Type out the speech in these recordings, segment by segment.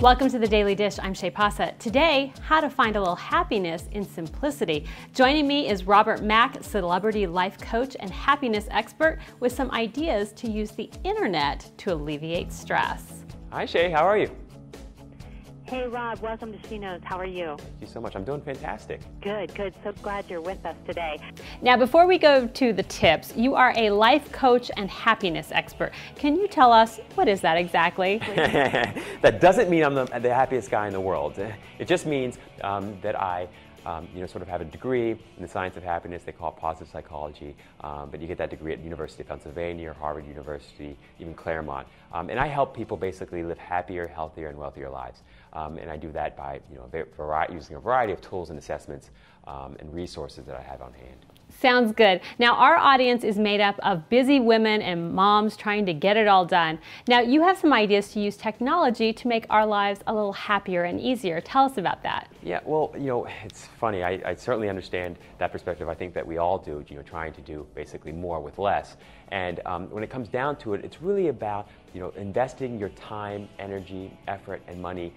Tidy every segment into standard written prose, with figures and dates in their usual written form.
Welcome to the Daily Dish. I'm Shay Pausa. Today, how to find a little happiness in simplicity. Joining me is Robert Mack, celebrity life coach and happiness expert, with some ideas to use the internet to alleviate stress. Hi Shay, how are you? Hey Rob, welcome to She Knows. How are you? Thank you so much. I'm doing fantastic. Good, good. So glad you're with us today. Now, before we go to the tips, you are a life coach and happiness expert. Can you tell us what is that exactly? That doesn't mean I'm the happiest guy in the world. It just means that I sort of have a degree in the science of happiness. They call it positive psychology, but you get that degree at University of Pennsylvania or Harvard University, even Claremont. And I help people basically live happier, healthier, and wealthier lives. And I do that by using a variety of tools and assessments and resources that I have on hand. Sounds good. Now, our audience is made up of busy women and moms trying to get it all done. Now, you have some ideas to use technology to make our lives a little happier and easier. Tell us about that. Yeah, well, it's funny. I certainly understand that perspective. I think that we all do, trying to do basically more with less. And when it comes down to it, it's really about, investing your time, energy, effort, and money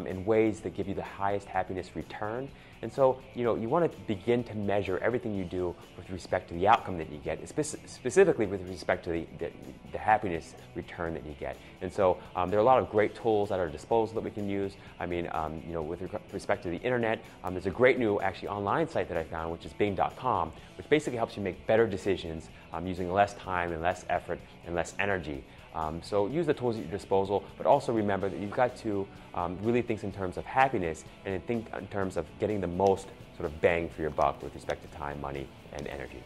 in ways that give you the highest happiness return. And so, you want to begin to measure everything you do with respect to the outcome that you get, specifically with respect to the happiness return that you get. And so, there are a lot of great tools at our disposal that we can use. I mean, with respect to the internet, there's a great new, actually, online site that I found, which is Bing.com, which basically helps you make better decisions using less time and less effort and less energy. So use the tools at your disposal, but also remember that you've got to really think in terms of happiness and think in terms of getting the most sort of bang for your buck with respect to time, money, and energy.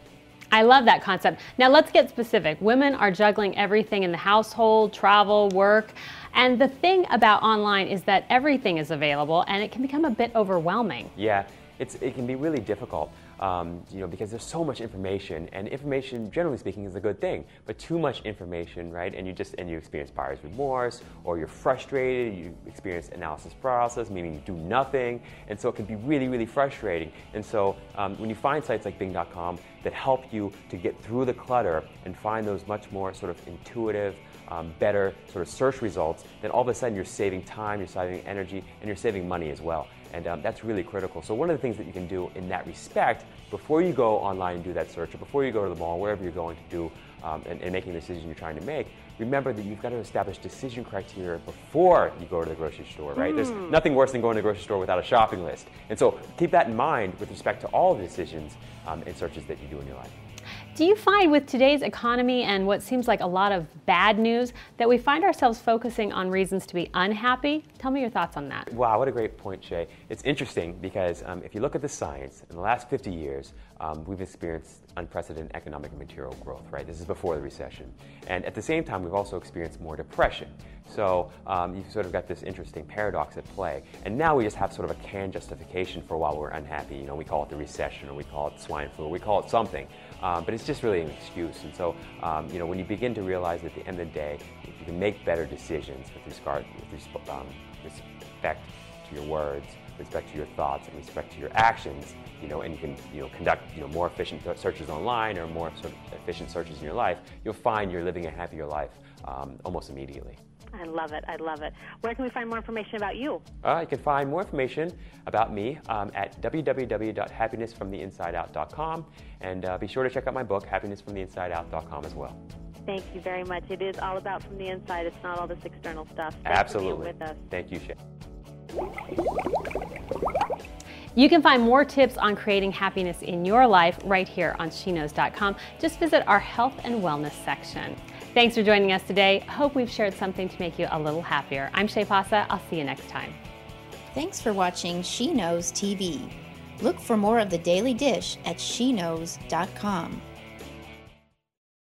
I love that concept. Now let's get specific. Women are juggling everything in the household, travel, work, and the thing about online is that everything is available and it can become a bit overwhelming. Yeah, it can be really difficult. Because there's so much information, and information, generally speaking, is a good thing. But too much information, right? And you experience buyer's remorse, or you're frustrated. You experience analysis paralysis, meaning you do nothing, and so it can be really, really frustrating. And so when you find sites like Bing.com that help you to get through the clutter and find those much more sort of intuitive, better sort of search results, then all of a sudden you're saving time, you're saving energy, and you're saving money as well. And that's really critical. So one of the things that you can do in that respect, before you go online and do that search, or before you go to the mall, wherever you're going to do, and making the decision you're trying to make, remember that you've got to establish decision criteria before you go to the grocery store, right? There's nothing worse than going to the grocery store without a shopping list. And so keep that in mind with respect to all the decisions and searches that you do in your life. Do you find with today's economy and what seems like a lot of bad news that we find ourselves focusing on reasons to be unhappy? Tell me your thoughts on that. Wow, what a great point, Shay. It's interesting because if you look at the science, in the last 50 years, we've experienced unprecedented economic and material growth, right? This is before the recession. And at the same time, we've also experienced more depression. So you've sort of got this interesting paradox at play. And now we just have sort of a canned justification for why we're unhappy. We call it the recession, or we call it swine flu, or we call it something. But it's just really an excuse. And so, when you begin to realize that at the end of the day, if you can make better decisions with respect to your words, respect to your thoughts, and respect to your actions, and you can conduct more efficient searches online or more sort of efficient searches in your life, you'll find you're living a happier life almost immediately. I love it. I love it. Where can we find more information about you? You can find more information about me at www.happinessfromtheinsideout.com, and be sure to check out my book, happinessfromtheinsideout.com, as well. Thank you very much. It is all about from the inside. It's not all this external stuff. Thanks Absolutely. For being with us. Thank you, Shay. You can find more tips on creating happiness in your life right here on sheknows.com. Just visit our health and wellness section. Thanks for joining us today. Hope we've shared something to make you a little happier. I'm Shay Pausa. I'll see you next time. Thanks for watching She Knows TV. Look for more of the Daily Dish at sheknows.com.